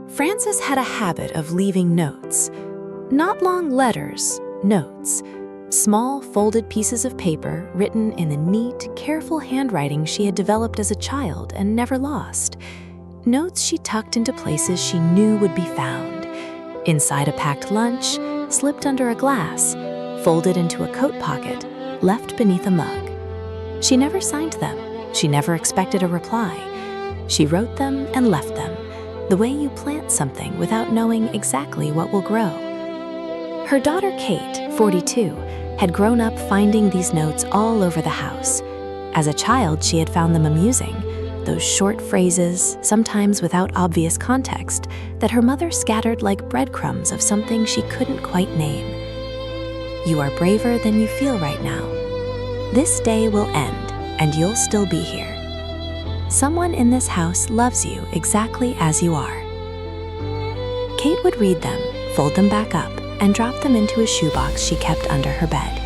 Frances had a habit of leaving notes. Not long letters, notes. Small, folded pieces of paper written in the neat, careful handwriting she had developed as a child and never lost. Notes she tucked into places she knew would be found. Inside a packed lunch, slipped under a glass, folded into a coat pocket, left beneath a mug. She never signed them. She never expected a reply. She wrote them and left them, the way you plant something without knowing exactly what will grow. Her daughter Kate, 42, had grown up finding these notes all over the house. As a child, she had found them amusing, those short phrases, sometimes without obvious context, that her mother scattered like breadcrumbs of something she couldn't quite name. You are braver than you feel right now. This day will end, and you'll still be here. Someone in this house loves you exactly as you are. Kate would read them, fold them back up, and drop them into a shoebox she kept under her bed.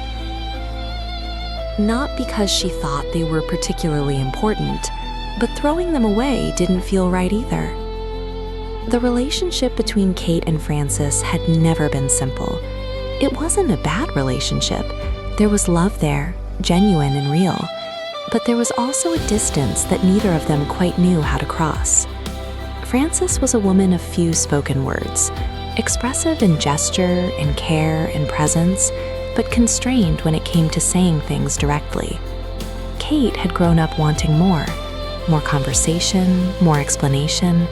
Not because she thought they were particularly important, but throwing them away didn't feel right either. The relationship between Kate and Frances had never been simple. It wasn't a bad relationship. There was love there, genuine and real. But there was also a distance that neither of them quite knew how to cross. Frances was a woman of few spoken words, expressive in gesture, in care, in presence, but constrained when it came to saying things directly. Kate had grown up wanting more conversation, more explanation,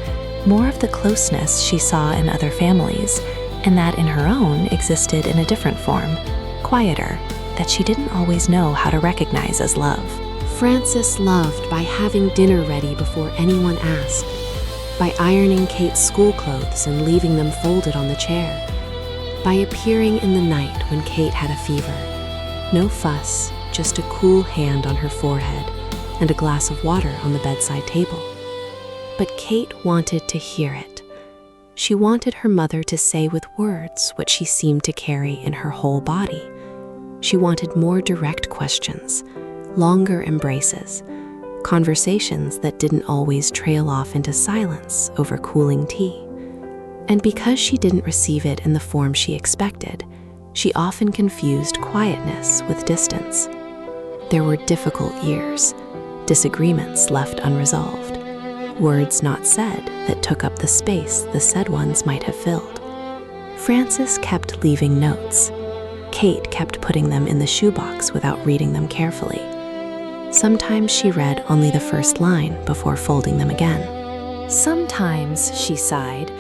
more of the closeness she saw in other families, and that in her own existed in a different form, quieter, that she didn't always know how to recognize as love. Frances loved by having dinner ready before anyone asked, by ironing Kate's school clothes and leaving them folded on the chair, by appearing in the night when Kate had a fever. No fuss, just a cool hand on her forehead and a glass of water on the bedside table. But Kate wanted to hear it. She wanted her mother to say with words what she seemed to carry in her whole body. She wanted more direct questions, longer embraces, conversations that didn't always trail off into silence over cooling tea. And because she didn't receive it in the form she expected, she often confused quietness with distance. There were difficult years, disagreements left unresolved, words not said that took up the space the said ones might have filled. Frances kept leaving notes. Kate kept putting them in the shoebox without reading them carefully. Sometimes she read only the first line before folding them again. Sometimes, she sighed,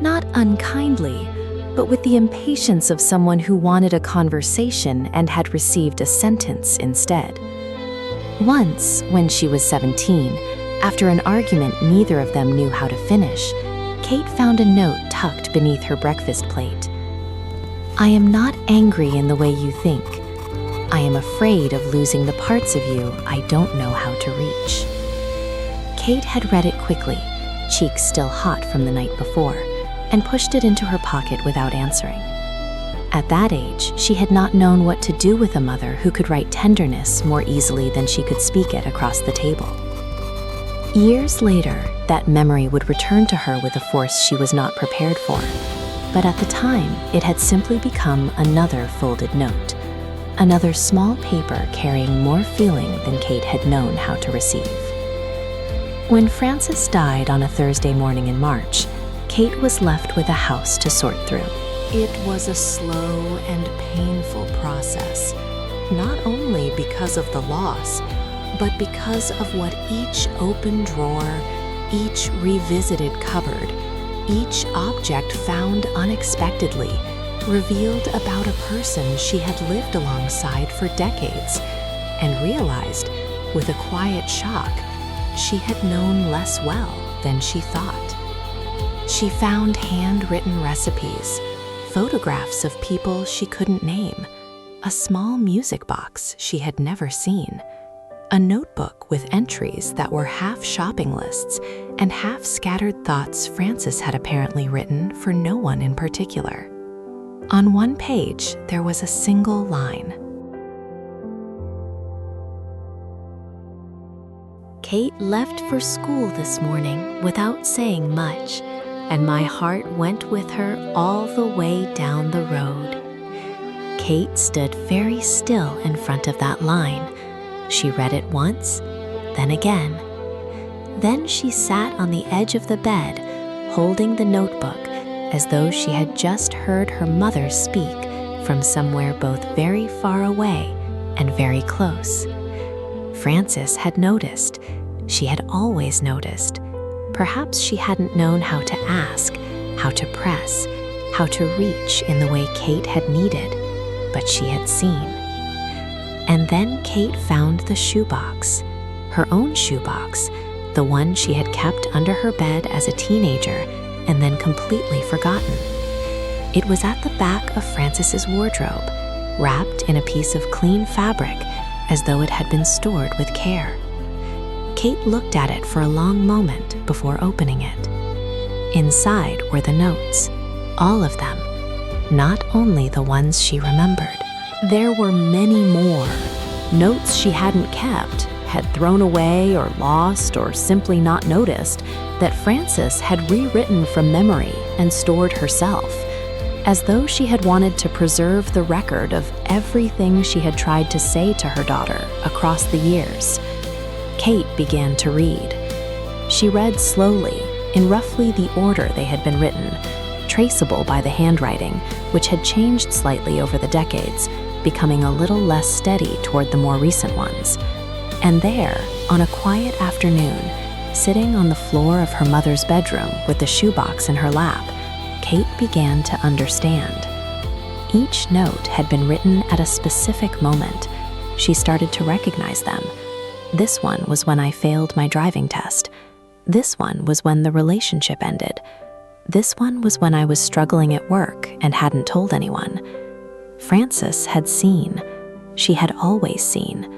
not unkindly, but with the impatience of someone who wanted a conversation and had received a sentence instead. Once, when she was 17, after an argument neither of them knew how to finish, Kate found a note tucked beneath her breakfast plate. I am not angry in the way you think. I am afraid of losing the parts of you I don't know how to reach. Kate had read it quickly, cheeks still hot from the night before, and pushed it into her pocket without answering. At that age, she had not known what to do with a mother who could write tenderness more easily than she could speak it across the table. Years later, that memory would return to her with a force she was not prepared for. But at the time, it had simply become another folded note, another small paper carrying more feeling than Kate had known how to receive. When Frances died on a Thursday morning in March, Kate was left with a house to sort through. It was a slow and painful process, not only because of the loss, but because of what each open drawer, each revisited cupboard, each object found unexpectedly revealed about a person she had lived alongside for decades, and realized, with a quiet shock, she had known less well than she thought. She found handwritten recipes, photographs of people she couldn't name, a small music box she had never seen, a notebook with entries that were half shopping lists and half scattered thoughts Frances had apparently written for no one in particular. On one page, there was a single line. Kate left for school this morning without saying much. and my heart went with her all the way down the road. Kate stood very still in front of that line. She read it once, then again. Then she sat on the edge of the bed, holding the notebook as though she had just heard her mother speak from somewhere both very far away and very close. Frances had noticed. She had always noticed. Perhaps she hadn't known how to ask, how to press, how to reach in the way Kate had needed, but she had seen. And then Kate found the shoebox, her own shoebox, the one she had kept under her bed as a teenager and then completely forgotten. It was at the back of Frances's wardrobe, wrapped in a piece of clean fabric as though it had been stored with care. Kate looked at it for a long moment before opening it. Inside were the notes, all of them, not only the ones she remembered. There were many more, notes she hadn't kept, had thrown away or lost or simply not noticed, that Frances had rewritten from memory and stored herself, as though she had wanted to preserve the record of everything she had tried to say to her daughter across the years. Kate began to read. She read slowly, in roughly the order they had been written, traceable by the handwriting, which had changed slightly over the decades, becoming a little less steady toward the more recent ones. And there, on a quiet afternoon, sitting on the floor of her mother's bedroom with the shoebox in her lap, Kate began to understand. Each note had been written at a specific moment. She started to recognize them. This one was when I failed my driving test. This one was when the relationship ended. This one was when I was struggling at work and hadn't told anyone. Frances had seen. She had always seen.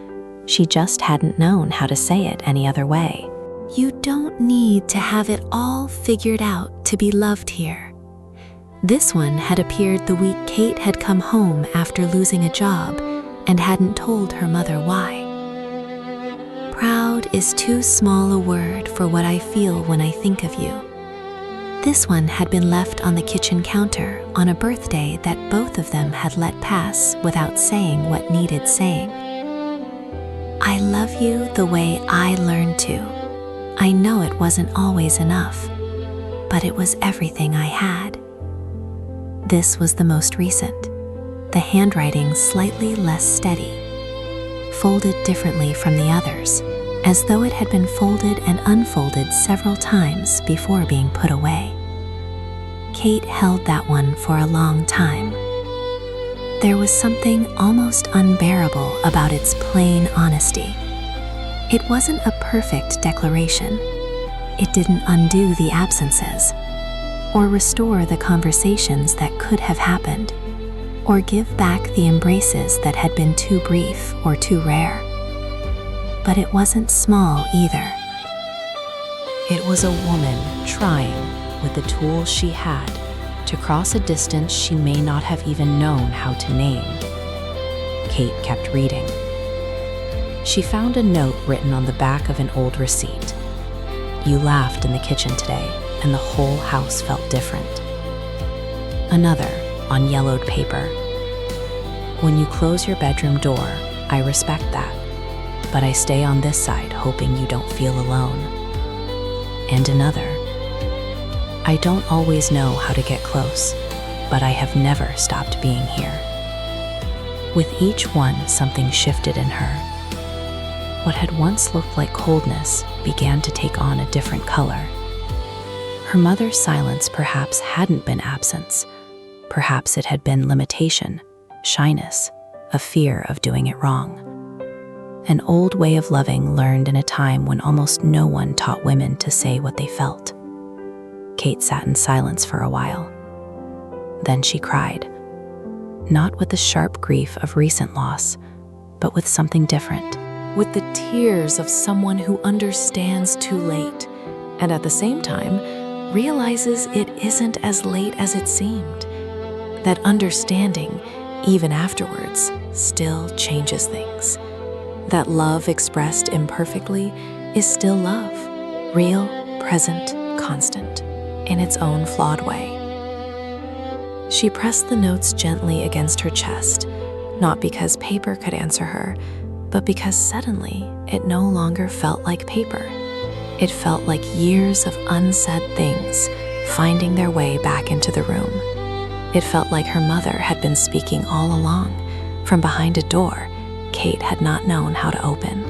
She just hadn't known how to say it any other way. You don't need to have it all figured out to be loved here. This one had appeared the week Kate had come home after losing a job and hadn't told her mother why. Proud is too small a word for what I feel when I think of you. This one had been left on the kitchen counter on a birthday that both of them had let pass without saying what needed saying. I love you the way I learned to. I know it wasn't always enough, but it was everything I had. This was the most recent, the handwriting slightly less steady, folded differently from the others, as though it had been folded and unfolded several times before being put away. Kate held that one for a long time. There was something almost unbearable about its plain honesty. It wasn't a perfect declaration. It didn't undo the absences, or restore the conversations that could have happened, or give back the embraces that had been too brief or too rare. But it wasn't small either. It was a woman trying, with the tools she had, to cross a distance she may not have even known how to name. Kate kept reading. She found a note written on the back of an old receipt. You laughed in the kitchen today, and the whole house felt different. Another, on yellowed paper. When you close your bedroom door, I respect that, but I stay on this side hoping you don't feel alone. And another. I don't always know how to get close, but I have never stopped being here. With each one, something shifted in her. What had once looked like coldness began to take on a different color. Her mother's silence perhaps hadn't been absence. Perhaps it had been limitation, shyness, a fear of doing it wrong. An old way of loving learned in a time when almost no one taught women to say what they felt. Kate sat in silence for a while. Then she cried, not with the sharp grief of recent loss, but with something different. With the tears of someone who understands too late, and at the same time realizes it isn't as late as it seemed. That understanding, even afterwards, still changes things. That love expressed imperfectly is still love, real, present, constant. in its own flawed way. She pressed the notes gently against her chest, not because paper could answer her, but because suddenly it no longer felt like paper. It felt like years of unsaid things finding their way back into the room. It felt like her mother had been speaking all along, from behind a door Kate had not known how to open.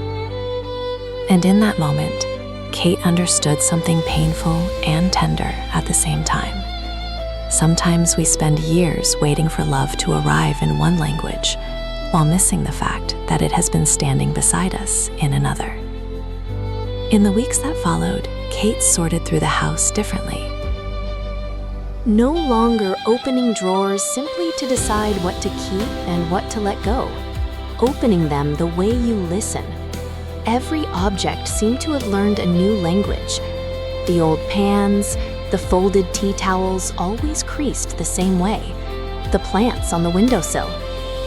And in that moment, Kate understood something painful and tender at the same time. Sometimes we spend years waiting for love to arrive in one language, while missing the fact that it has been standing beside us in another. In the weeks that followed, Kate sorted through the house differently. No longer opening drawers simply to decide what to keep and what to let go. Opening them the way you listen. Every object seemed to have learned a new language. The old pans, the folded tea towels always creased the same way. The plants on the windowsill.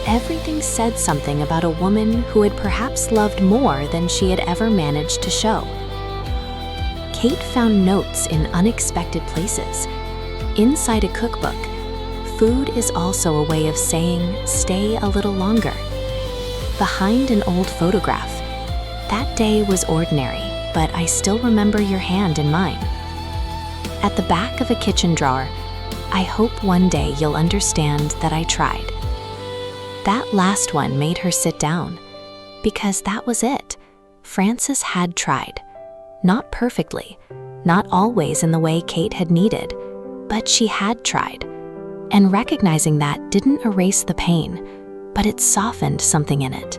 Everything said something about a woman who had perhaps loved more than she had ever managed to show. Kate found notes in unexpected places. Inside a cookbook, food is also a way of saying, stay a little longer. Behind an old photograph, that day was ordinary, but I still remember your hand in mine. At the back of a kitchen drawer, I hope one day you'll understand that I tried. That last one made her sit down, because that was it. Frances had tried. Not perfectly, not always in the way Kate had needed, but she had tried. And recognizing that didn't erase the pain, but it softened something in it.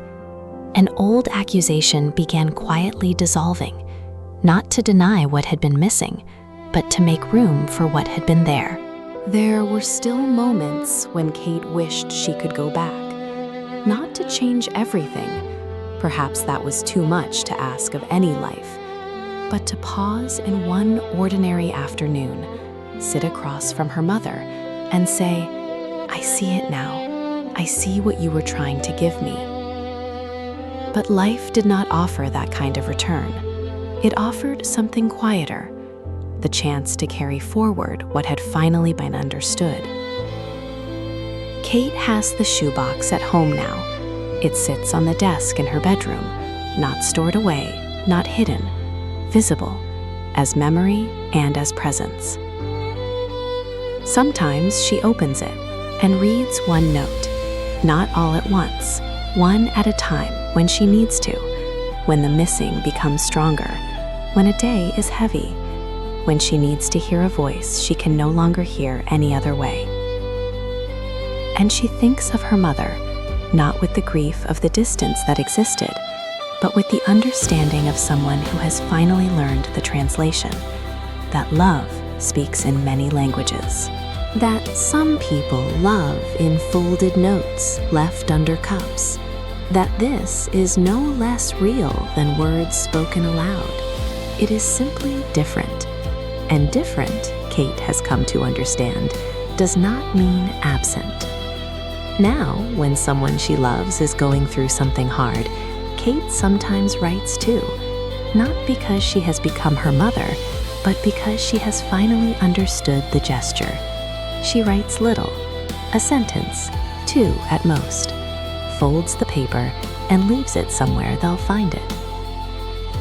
An old accusation began quietly dissolving, not to deny what had been missing, but to make room for what had been there. There were still moments when Kate wished she could go back. Not to change everything, perhaps that was too much to ask of any life, but to pause in one ordinary afternoon, sit across from her mother, and say, I see it now. I see what you were trying to give me. But life did not offer that kind of return. It offered something quieter, the chance to carry forward what had finally been understood. Kate has the shoebox at home now. It sits on the desk in her bedroom, not stored away, not hidden, visible, as memory and as presence. Sometimes she opens it and reads one note, not all at once, one at a time when she needs to, when the missing becomes stronger, when a day is heavy, when she needs to hear a voice she can no longer hear any other way. And she thinks of her mother, not with the grief of the distance that existed, but with the understanding of someone who has finally learned the translation, that love speaks in many languages, that some people love in folded notes left under cups, that this is no less real than words spoken aloud. It is simply different. And different, Kate has come to understand, does not mean absent. Now, when someone she loves is going through something hard, Kate sometimes writes too, not because she has become her mother, but because she has finally understood the gesture. She writes little, a sentence, two at most, folds the paper, and leaves it somewhere they'll find it.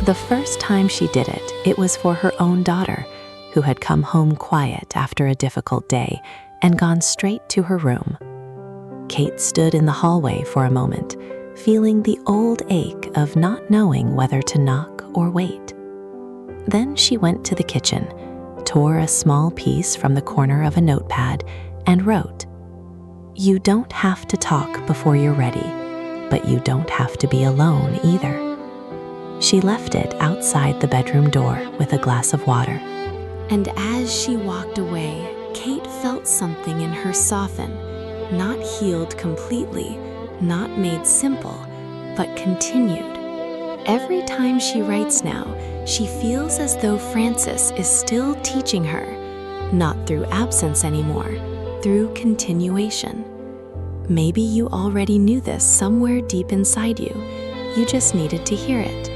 The first time she did it, it was for her own daughter, who had come home quiet after a difficult day and gone straight to her room. Kate stood in the hallway for a moment, feeling the old ache of not knowing whether to knock or wait. Then she went to the kitchen, tore a small piece from the corner of a notepad, and wrote, "You don't have to talk before you're ready, but you don't have to be alone either." She left it outside the bedroom door with a glass of water. And as she walked away, Kate felt something in her soften, not healed completely, not made simple, but continued. Every time she writes now, she feels as though Frances is still teaching her, not through absence anymore, through continuation. Maybe you already knew this somewhere deep inside you. You just needed to hear it.